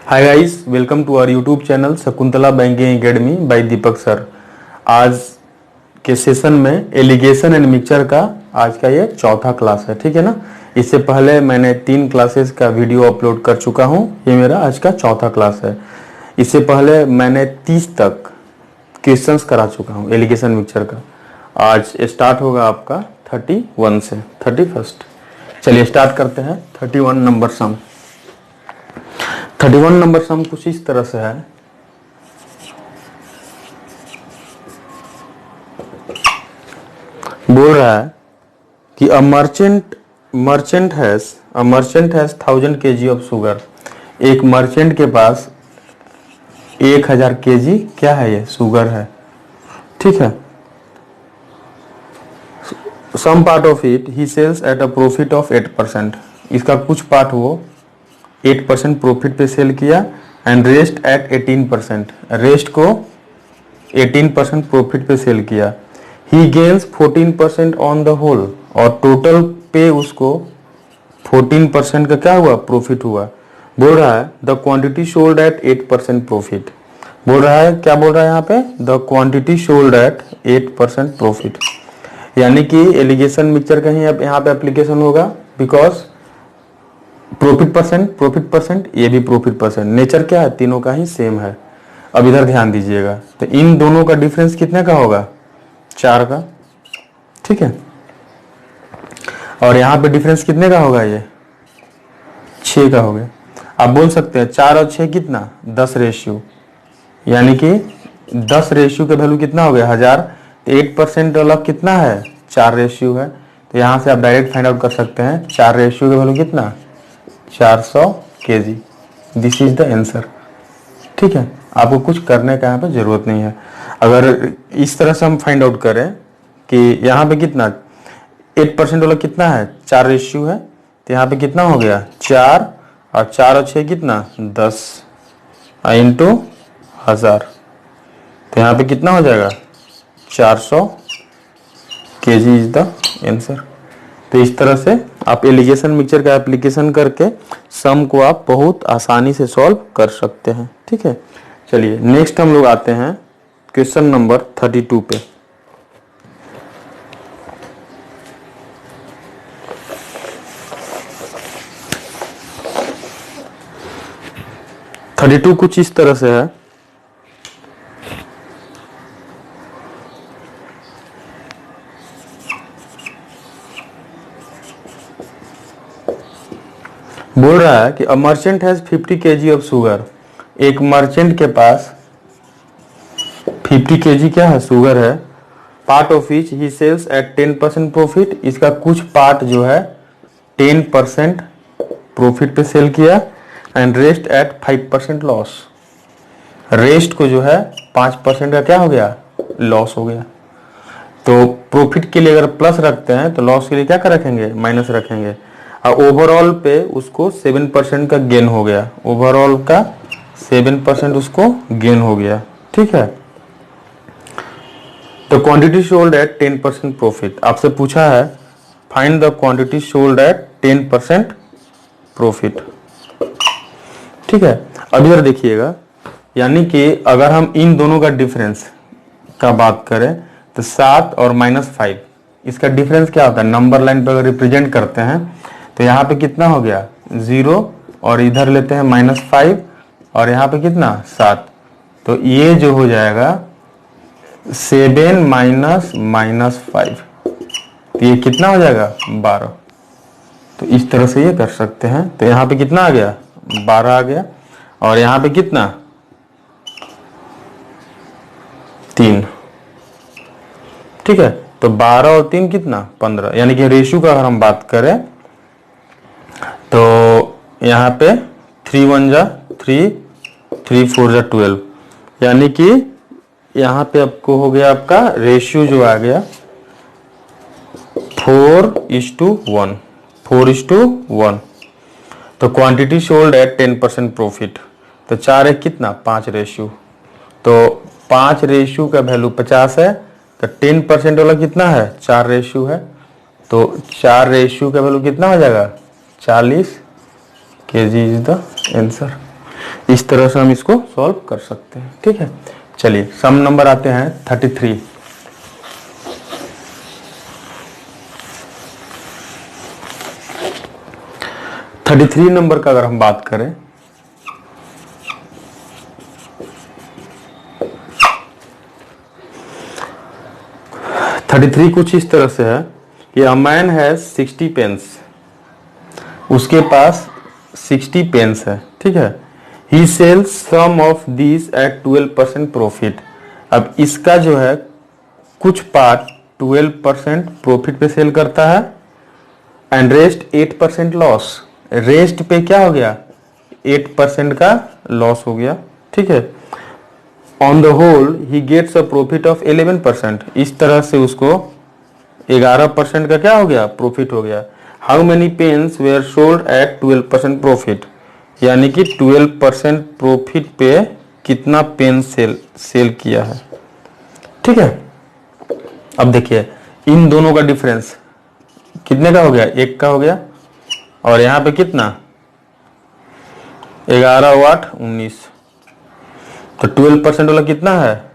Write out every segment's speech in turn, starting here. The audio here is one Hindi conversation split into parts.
Hi guys, welcome to our YouTube channel Shakuntala banking academy by Deepak sir. आज के सेशन में एलिगेशन एंड मिक्सचर का आज का ये चौथा क्लास है, ठीक है ना। इससे पहले मैंने 3 क्लासेस का वीडियो अपलोड कर चुका हूँ, ये मेरा आज का चौथा क्लास है। इससे पहले मैंने 30 तक क्वेश्चंस करा चुका हूँ एलिगेशन मिक्सचर का। आज स्टार्ट होगा आपका 31 से 31। चलिए स्टार्ट करते हैं। 31 नंबर सम। 31 नंबर सम कुछ इस तरह से है। बोल रहा है कि a merchant has 1000 kg of sugar. एक मर्चेंट के पास 1000 kg क्या है, ये शुगर है, ठीक है। Some part of it he sells at a profit of 8%। इसका कुछ पार्ट वो 8% प्रॉफिट पे सेल किया एंड रेस्ट एट 18%। रेस्ट को 18% प्रॉफिट पे सेल किया। He gains 14% on the whole, और टोटल पे उसको 14% का क्या हुआ, प्रॉफिट हुआ। बोल रहा है the quantity sold at 8% profit. बोल रहा है क्या बोल रहा है यहाँ पे, the quantity sold at 8% profit. यानी कि एलिगेशन मिक्सचर का ही यहाँ पे एप्लीकेशन होगा, बिकॉज प्रॉफिट परसेंट ये भी प्रॉफिट परसेंट, नेचर क्या है, तीनों का ही सेम है। अब इधर ध्यान दीजिएगा, तो इन दोनों का डिफरेंस कितने का होगा, 4 का, ठीक है। और यहाँ पे डिफरेंस कितने का होगा, ये 6 का हो गया। आप बोल सकते हैं 4 और 6 कितना, 10 रेशियो, यानी कि 10 रेशियो का वैल्यू कितना हो गया, 1000। 8% वाला कितना है, 4 रेशियो है। तो यहाँ से आप डायरेक्ट फाइंड आउट कर सकते हैं 4 रेशियो का वैल्यू कितना, 400 kg। This is the answer, ठीक है। आपको कुछ करने का यहाँ पे जरूरत नहीं है। अगर इस तरह से हम फाइंड आउट करें कि यहाँ पे कितना 8% वाला कितना है, 4 रेशियो है, तो यहाँ पे कितना हो गया 4, और 4 और 6 कितना 10 इंटू 1000, तो यहाँ पे कितना हो जाएगा 400 kg इज द आंसर। तो इस तरह से आप एलिगेशन मिक्सचर का एप्लीकेशन करके सम को आप बहुत आसानी से सॉल्व कर सकते हैं, ठीक है। चलिए नेक्स्ट हम लोग आते हैं क्वेश्चन नंबर 32 पे। कुछ इस तरह से है। बोल रहा है कि a merchant has 50 kg of sugar. एक मर्चेंट के पास 50 kg क्या है, शुगर है। Part of which he sells at 10% profit. इसका कुछ पार्ट जो है 10% प्रॉफिट पे सेल किया and rest at 5% loss. Rest को जो है 5% का क्या हो गया, लॉस हो गया। तो प्रॉफिट के लिए अगर प्लस रखते हैं तो लॉस के लिए क्या कर रखेंगे, माइनस रखेंगे। और ओवरऑल पे उसको 7% का गेन हो गया, ओवरऑल का 7% उसको गेन हो गया, ठीक है। तो क्वांटिटी सोल्ड एट 10% प्रॉफिट। आपसे पूछा है find the quantity sold at 10% profit, ठीक है। अब इधर देखिएगा, यानी कि अगर हम इन दोनों का डिफरेंस का बात करें तो 7 और -5, इसका डिफरेंस क्या होता है, नंबर लाइन पर अगर रिप्रेजेंट करते हैं तो यहाँ पे कितना हो गया 0, और इधर लेते हैं -5, और यहाँ पे कितना 7, तो ये जो हो जाएगा 7 माइनस 5, तो ये कितना हो जाएगा 12। तो इस तरह से ये कर सकते हैं। तो यहाँ पे कितना आ गया 12 आ गया, और यहाँ पे कितना 3, ठीक है। तो 12 और 3 कितना 15, यानी कि रेशियो का अगर हम बात करें तो यहाँ पे 3 1 जा 3, 3 4 जा 12, यानी कि यहाँ पे आपको हो गया आपका रेशियो जो आ गया 4:1, 4:1। तो क्वांटिटी सोल्ड एट 10% प्रॉफिट, तो 4 एक कितना 5 रेशियो, तो 5 रेशियो का वैल्यू 50 है, तो 10% वाला कितना है 4 रेशियो है, तो 4 रेशियो का वैल्यू कितना हो जाएगा 40 kg इज द आंसर। इस तरह से हम इसको सॉल्व कर सकते हैं। ठीक है, चलिए सम नंबर आते हैं 33। नंबर का अगर हम बात करें, कुछ इस तरह से है कि अ मैन हैज 60 पेन्स, उसके पास 60 पेन्स है। ठीक है, he sells some of these at 12% profit. अब इसका जो है कुछ पार्ट 12% प्रॉफिट पे सेल करता है एंड रेस्ट 8% लॉस। रेस्ट पे क्या हो गया, 8% का लॉस हो गया। ठीक है, on the whole he gets a profit of 11%। इस तरह से उसको 11% का क्या हो गया, प्रॉफिट हो गया। How many pens were sold at 12% profit, यानी कि 12% प्रॉफिट पे कितना पेन सेल किया है। ठीक है, अब देखिए इन दोनों का डिफरेंस कितने का हो गया, 1 का हो गया, और यहाँ पे कितना 11 वाट 19, तो 12% वाला कितना है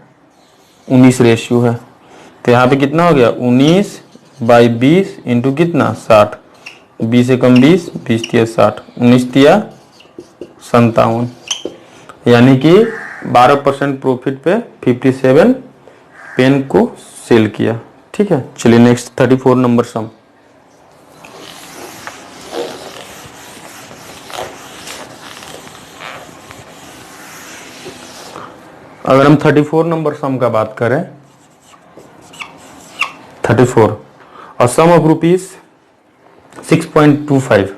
19 रेशियो है, तो यहाँ पे कितना हो गया 19/20 इंटू कितना 60, 20 एकम 20, 20 तिया 60, 19 तिया 57, यानी कि 12% प्रॉफिट पे 57 पेन को सेल किया। ठीक है, चलिए नेक्स्ट 34 नंबर सम। अगर हम 34 नंबर सम का बात करें, 34 और सम ऑफ रुपीज 6.25,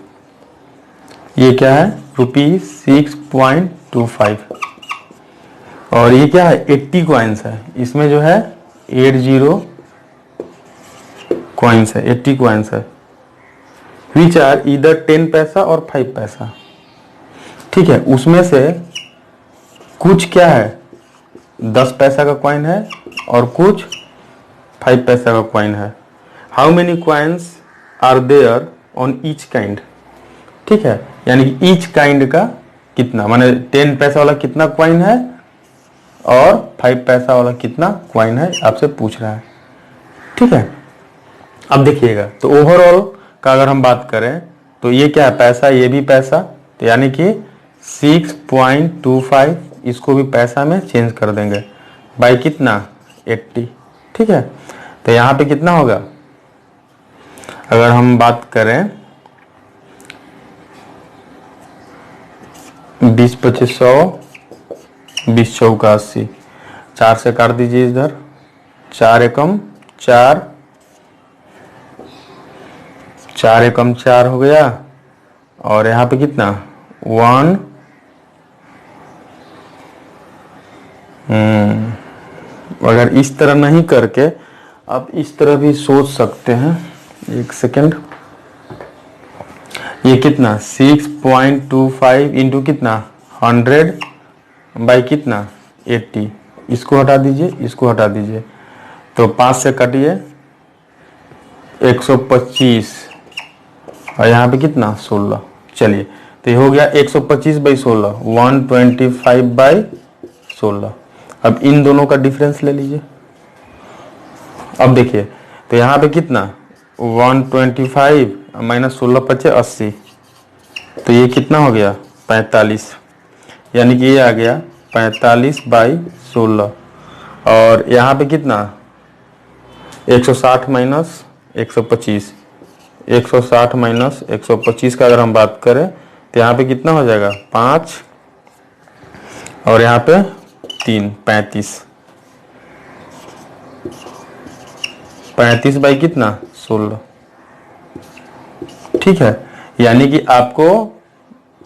ये क्या है रुपीज 6.25, और ये क्या है 80 कॉइन्स है, इसमें जो है 80 कॉइन्स है, 80 कॉइन्स है, विच आर इधर 10 पैसा और 5 पैसा। ठीक है, उसमें से कुछ क्या है 10 पैसा का कॉइन है और कुछ 5 पैसा का कॉइन है। How many coins are there on each kind. ठीक है, यानी कि ईच काइंड का कितना, माने 10 पैसा वाला कितना कॉइन है और 5 पैसा वाला कितना कॉइन है, आपसे पूछ रहा है। ठीक है, अब देखिएगा तो ओवरऑल का अगर हम बात करें तो ये क्या है पैसा, ये भी पैसा, तो यानी कि 6.25 इसको भी पैसा में चेंज कर देंगे बाई कितना 80। ठीक है, तो यहाँ पे कितना होगा, अगर हम बात करें 20 25 100, 20 चौका 80, 4 से काट दीजिए इधर, 4 एकम 4, 4 एकम 4 हो गया, और यहाँ पे कितना 1, अगर इस तरह नहीं करके आप इस तरह भी सोच सकते हैं, एक सेकेंड, ये कितना 6.25 इंटू कितना 100 बाई कितना 80, इसको हटा दीजिए, इसको हटा दीजिए, तो 5 से काटिए 125, और यहाँ पे कितना 16। चलिए तो ये हो गया 125/16, 125/16। अब इन दोनों का डिफरेंस ले लीजिए। अब देखिए तो यहाँ पे कितना 125 माइनस 16 × 80, तो ये कितना हो गया 45, यानी कि ये आ गया 45/16, और यहाँ पे कितना 160 माइनस 125, 160 माइनस 125 का अगर हम बात करें तो यहाँ पे कितना हो जाएगा 5, और यहाँ पे 3, 35 बाई कितना 16। ठीक है, यानी कि आपको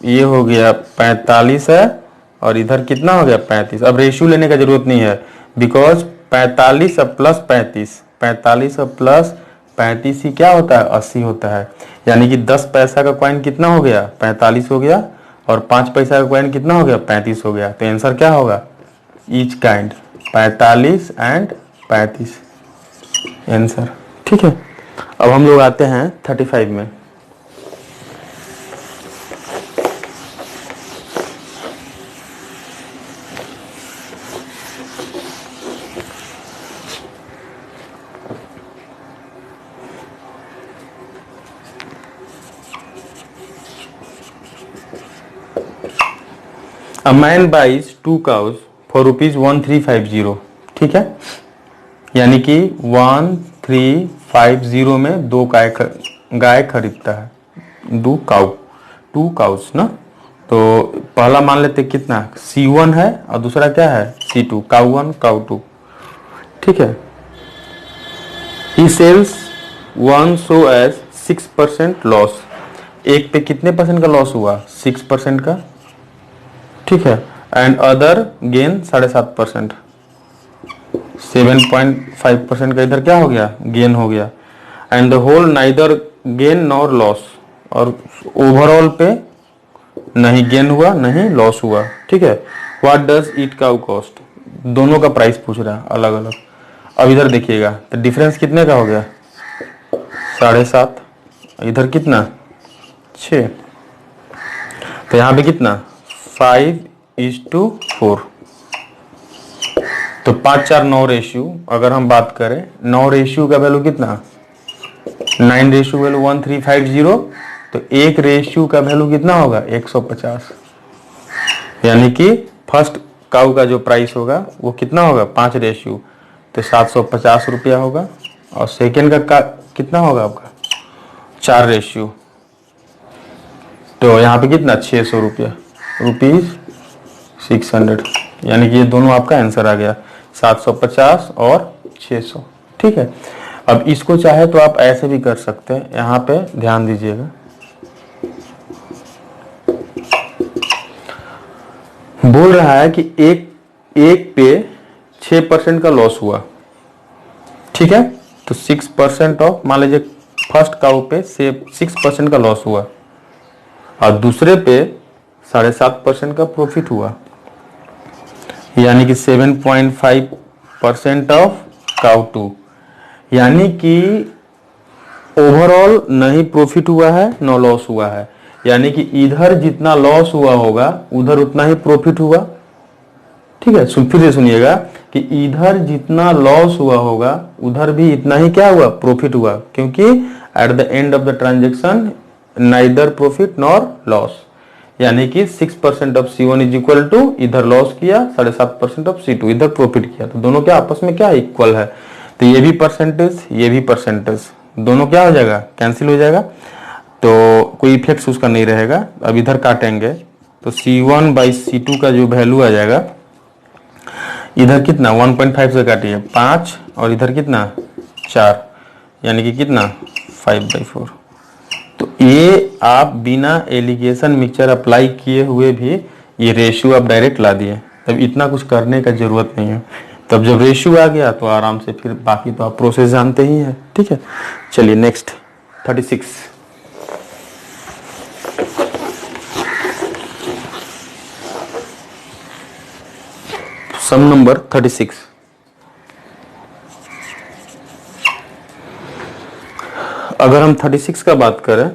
ये हो गया 45 है और इधर कितना हो गया 35। अब रेशियो लेने का जरूरत नहीं है, बिकॉज 45 अब प्लस 35, 45 अब प्लस 35 ही क्या होता है 80 होता है, यानी कि 10 पैसा का कॉइन कितना हो गया 45 हो गया, और 5 पैसा का कॉइन कितना हो गया 35 हो गया, तो आंसर क्या होगा ईच काइंड 45 एंड 35 आंसर। ठीक है, अब हम लोग आते हैं 35 में। A man buys 2 cows for ₹1350, ठीक है, यानी कि 1350 में 2 गाय खरीदता है, 2 काउस ना। तो पहला मान लेते कितना, C1 है और दूसरा क्या है, C2, काउ 1 काउ 2, ठीक है। He sales 1 so as 6% loss, एक पे कितने परसेंट का लॉस हुआ, 6% का, ठीक है। एंड अदर गेन 7.5%, 7.5% का इधर क्या हो गया, गेन हो गया। And the whole neither gain nor loss, और ओवरऑल पे नहीं गेन हुआ नहीं लॉस हुआ, ठीक है। What does each cow cost, दोनों का प्राइस पूछ रहा है अलग अलग। अब इधर देखिएगा तो डिफरेंस कितने का हो गया, 7.5, इधर कितना 6, तो यहाँ पे कितना 5:4, तो 5:4 रेशियो। अगर हम बात करें 9 रेशियो का वैल्यू कितना, 9 रेशियो वैल्यू 1350, तो 1 रेशियो का वैल्यू कितना होगा 150, यानी कि फर्स्ट काउ का जो प्राइस होगा वो कितना होगा 5 रेशियो, तो 750 रुपया होगा। और सेकेंड का कितना होगा आपका 4 रेशियो, तो यहाँ पे कितना 600 रुपया, ₹600, यानी कि ये दोनों आपका आंसर आ गया, 750 और 600, ठीक है। अब इसको चाहे तो आप ऐसे भी कर सकते हैं, यहाँ पे ध्यान दीजिएगा, बोल रहा है कि एक पे 6% का लॉस हुआ, ठीक है। तो 6% ऑफ, मान लीजिए फर्स्ट काउ पे 6% का लॉस हुआ और दूसरे पे 7.5% का प्रॉफिट हुआ, यानी कि 7.5% ऑफ काउ 2, यानी कि ओवरऑल नहीं प्रॉफिट हुआ है न लॉस हुआ है, यानी कि इधर जितना लॉस हुआ होगा उधर उतना ही प्रॉफिट हुआ, ठीक है। फिर से सुनिएगा कि इधर जितना लॉस हुआ होगा उधर भी इतना ही क्या हुआ, प्रॉफिट हुआ, क्योंकि at the end of the transaction neither profit nor loss, यानी कि 6% of C1 is equal to, इधर लॉस किया, 7.5% ऑफ C2 इधर प्रॉफिट किया, तो दोनों क्या आपस में क्या इक्वल है, तो ये भी परसेंटेज ये भी परसेंटेज, दोनों क्या हो जाएगा, कैंसिल हो जाएगा, तो कोई इफेक्ट उसका नहीं रहेगा। अब इधर काटेंगे तो C1/C2 का जो वैल्यू आ जाएगा, इधर कितना 1.5 से काटिए 5 और इधर कितना 4, यानी कि कितना 5/4। तो ये आप बिना एलिगेशन मिक्सचर अप्लाई किए हुए भी ये रेशियो आप डायरेक्ट ला दिए, तब इतना कुछ करने का जरूरत नहीं है। तब जब रेशियो आ गया तो आराम से फिर बाकी तो आप प्रोसेस जानते ही हैं, ठीक है। चलिए नेक्स्ट 36, सम नंबर 36। अगर हम 36 का बात करें,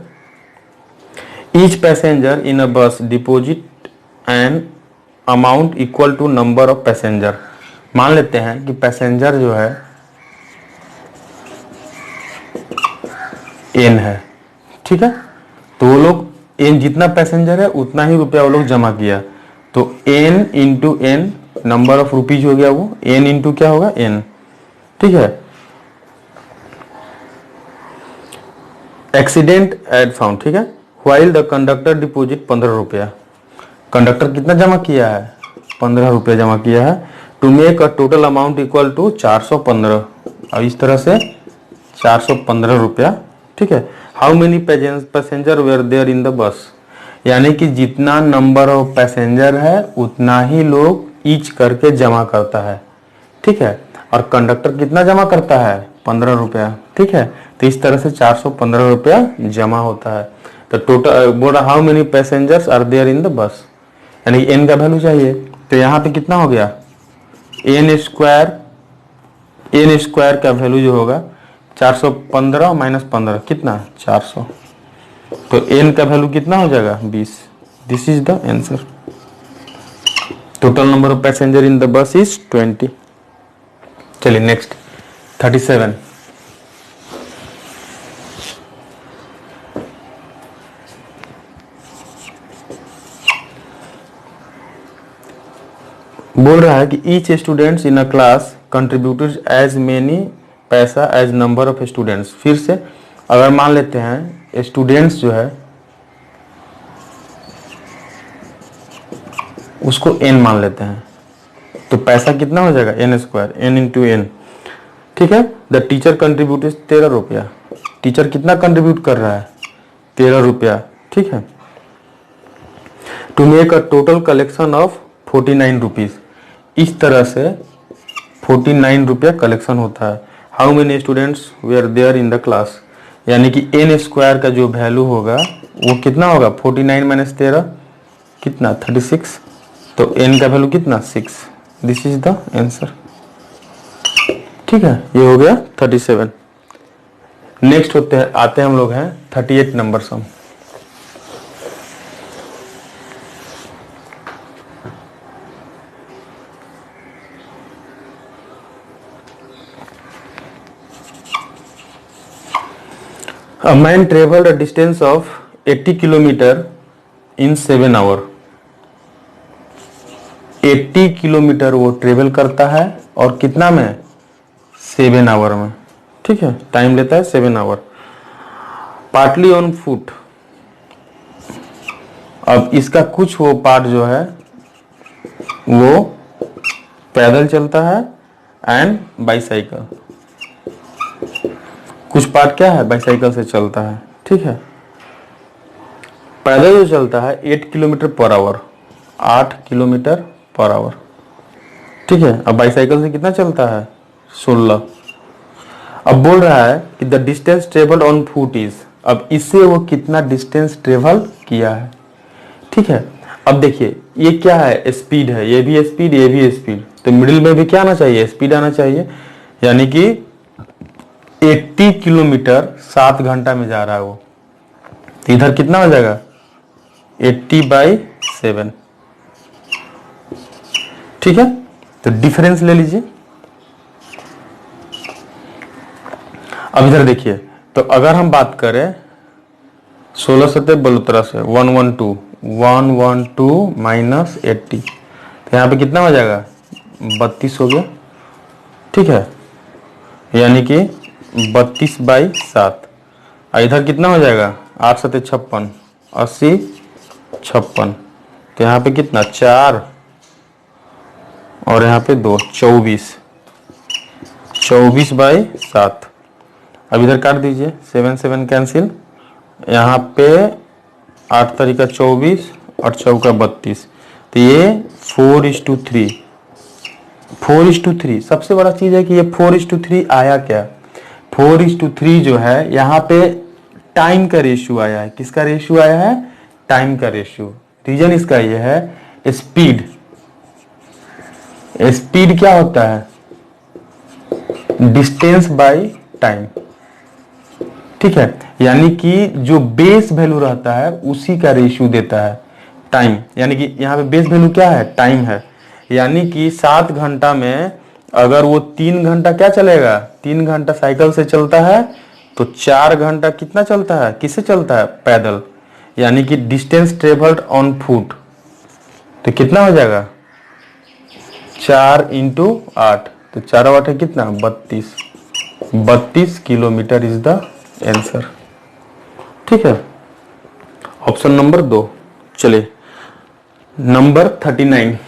each passenger in a bus deposit an amount equal to number of passenger. मान लेते हैं कि पैसेंजर जो है n है, ठीक है, तो वो लोग n जितना पैसेंजर है उतना ही रुपया वो लोग जमा किया, तो n into n number of rupees हो गया, वो n इंटू क्या होगा n, ठीक है। एक्सीडेंट एड फाउंड, ठीक है, व्हाइल द कंडक्टर डिपोजिट 15 रुपया, कंडक्टर कितना जमा किया है 15 रुपया जमा किया है, to make a total amount equal to 415, अब इस तरह से 415 रुपया, ठीक है। How many passenger were there in the bus, यानी कि जितना नंबर ऑफ पैसेंजर है उतना ही लोग ईच करके जमा करता है, ठीक है। और कंडक्टर कितना जमा करता है 15 रुपया, ठीक है। तो इस तरह से 415 रुपया जमा होता है। तो टोटल बोल रहा how many passengers are there in the bus, यानी एन का वैल्यू चाहिए, तो यहाँ पे कितना हो गया एन स्क्वायर का वैल्यू जो होगा 415 माइनस 15 कितना 400, तो एन का वैल्यू कितना हो जाएगा 20। This is the answer. Total number of passenger in the bus is 20। चलिए नेक्स्ट 37। बोल रहा है कि each students in a class contributed as many paisa as number of students. फिर से अगर मान लेते हैं स्टूडेंट्स जो है उसको n मान लेते हैं, तो पैसा कितना हो जाएगा n square, n into n. ठीक है, द टीचर कंट्रीब्यूटेड 13 रुपया। टीचर कितना कंट्रीब्यूट कर रहा है? 13 रुपया। ठीक है, to make a total collection of 49 rupees. इस तरह से 49 रुपया कलेक्शन होता है। How many students were there in the class, यानी कि एन स्क्वायर का जो वैल्यू होगा वो कितना होगा? 49 माइनस 13 कितना? 36। तो एन का वैल्यू कितना? 6। This is the answer. ठीक है, ये हो गया 37। नेक्स्ट आते हैं हम लोग हैं 38 number sum. A man traveled a distance of 80 kilometre in 7 hour। 80 kilometre वो ट्रेवल करता है और कितना में? 7 आवर में। ठीक है, टाइम लेता है 7 आवर। Partly on foot. अब इसका कुछ वो पार्ट जो है वो पैदल चलता है एंड बाईसाइकिल। कुछ पार्ट क्या है? बाईसाइकिल से चलता है। ठीक है, पैदल जो चलता है 8 kilometre per our, 8 kilometre per our. ठीक है, अब बाईसाइकिल से कितना चलता है? 16। अब बोल रहा है कि the distance travelled on foot is. अब इससे वो कितना डिस्टेंस ट्रेवल किया है। ठीक है, अब देखिए ये क्या है? स्पीड है, ये भी स्पीड, ये भी स्पीड, तो मिडिल में भी क्या आना चाहिए? स्पीड आना चाहिए। यानी कि 80 किलोमीटर 7 घंटा में जा रहा है वो, तो इधर कितना हो जाएगा? 80/7। ठीक है, तो डिफरेंस ले लीजिए। अब इधर देखिए, तो अगर हम बात करें 16 सत्ते 72 से 112 माइनस 80, तो यहाँ पे कितना हो जाएगा? 32 हो गया। ठीक है, यानी कि 32/7। इधर कितना हो जाएगा? 8 सत्ते 56, 80, 56। तो यहाँ पे कितना? 4 और यहाँ पे 2, 24। 24/7। अब इधर काट दीजिए, 7 7 कैंसिल। यहाँ पे 8 तरीका 24 और चौका 32, तो ये 4:3। 4:3 सबसे बड़ा चीज है कि ये 4:3 आया क्या? 4:3 जो है यहाँ पे टाइम का रेशियो आया है। किसका रेशियो आया है? टाइम का रेशियो। रीजन इसका ये है स्पीड। स्पीड क्या होता है? Distance by time. ठीक है, यानी कि जो बेस वैल्यू रहता है उसी का रेशियो देता है टाइम। यानी कि यहाँ पे बेस वैल्यू क्या है? टाइम है। यानी कि 7 घंटा में अगर वो 3 घंटा क्या चलेगा? 3 घंटा साइकिल से चलता है, तो 4 घंटा कितना चलता है? किससे चलता है? पैदल। यानी कि डिस्टेंस ट्रेवल्ड ऑन फुट, तो कितना हो जाएगा? 4 × 8, तो 4 8 है कितना? 32। 32 किलोमीटर इज द आंसर। ठीक है, ऑप्शन नंबर 2। चलिए नंबर 39।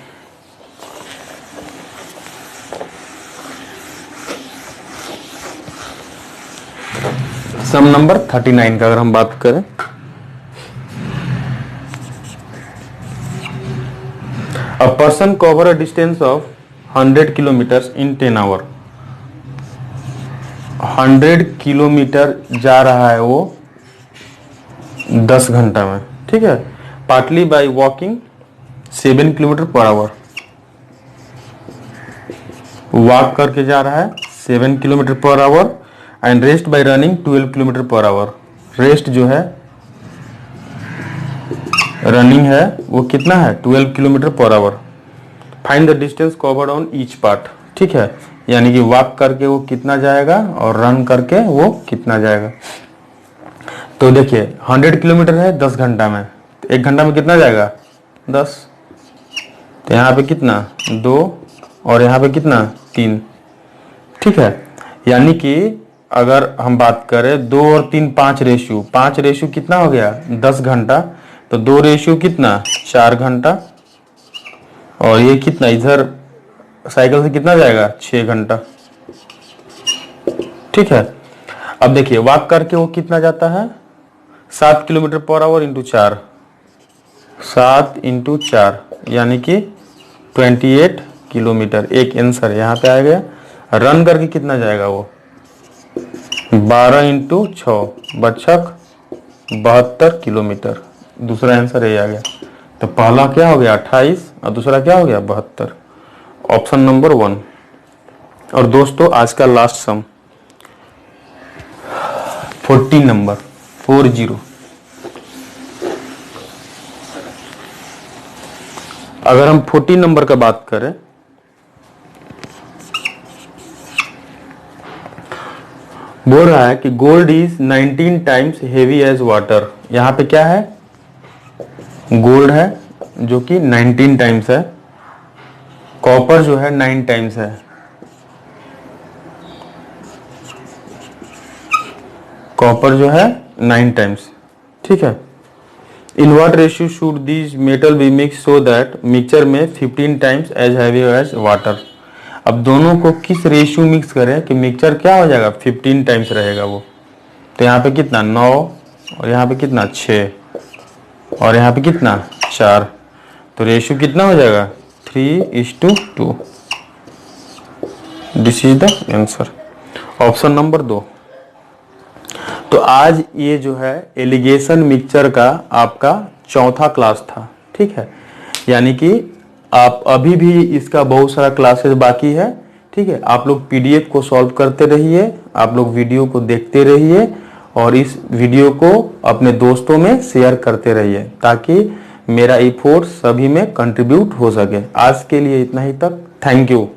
सम नंबर 39 का अगर हम बात करें, a person cover a distance of 100 kilometre in 10 hour. 100 kilometre जा रहा है वो 10 घंटा में। ठीक है, partly by walking 7 kilometre per hour. Walk करके जा रहा है 7 kilometre per hour and rest by running 12 kilometre per hour. Rest जो है रनिंग है वो कितना है? 12 kilometre per our. Find the distance covered on each part. ठीक है, यानी कि वॉक करके वो कितना जाएगा और रन करके वो कितना जाएगा। तो देखिए 100 किलोमीटर है 10 घंटा में, तो 1 घंटा में कितना जाएगा? 10। तो यहाँ पे कितना 2 और यहाँ पे कितना 3, ठीक है। यानी कि अगर हम बात करें 2 और 3 5 रेशियो कितना हो गया 10 घंटा, तो 2 रेशियो कितना 4 घंटा, और ये कितना इधर साइकिल से कितना जाएगा 6 घंटा, ठीक है। अब देखिए वॉक करके वो कितना जाता है 7 kilometre per our into 4, 7 into 4 यानी कि 28 किलोमीटर, एक आंसर यहाँ पे आ गया। रन करके कितना जाएगा वो 12 इंटू 6 बचक 72 किलोमीटर, दूसरा आंसर ये आ गया। तो पहला क्या हो गया 28 और दूसरा क्या हो गया 72, ऑप्शन नंबर 1। और दोस्तों आज का लास्ट सम 14 नंबर 40। अगर हम 14 नंबर का बात करें, बोल रहा है कि gold is 19 times heavy as water. यहां पे क्या है गोल्ड है जो कि 19 टाइम्स है, कॉपर जो है 9 टाइम्स है, कॉपर जो है 9 टाइम्स, ठीक है। In what ratio should this metal be mix so that mixture में 15 times as heavy as water. अब दोनों को किस रेशियो मिक्स करें कि मिक्सचर क्या हो जाएगा 15 टाइम्स रहेगा वो। तो यहाँ पे कितना 9 और यहाँ पे कितना 6 और यहाँ पे कितना 4, तो रेशियो कितना हो जाएगा 3:2। This is the answer, option number 2। तो आज ये जो है एलिगेशन मिक्सचर का आपका चौथा क्लास था, ठीक है। यानी कि आप अभी भी इसका बहुत सारा क्लासेस बाकी है, ठीक है। आप लोग पीडीएफ को सॉल्व करते रहिए, आप लोग वीडियो को देखते रहिए और इस वीडियो को अपने दोस्तों में शेयर करते रहिए ताकि मेरा एफर्ट सभी में कंट्रीब्यूट हो सके। आज के लिए इतना ही तक, थैंक यू।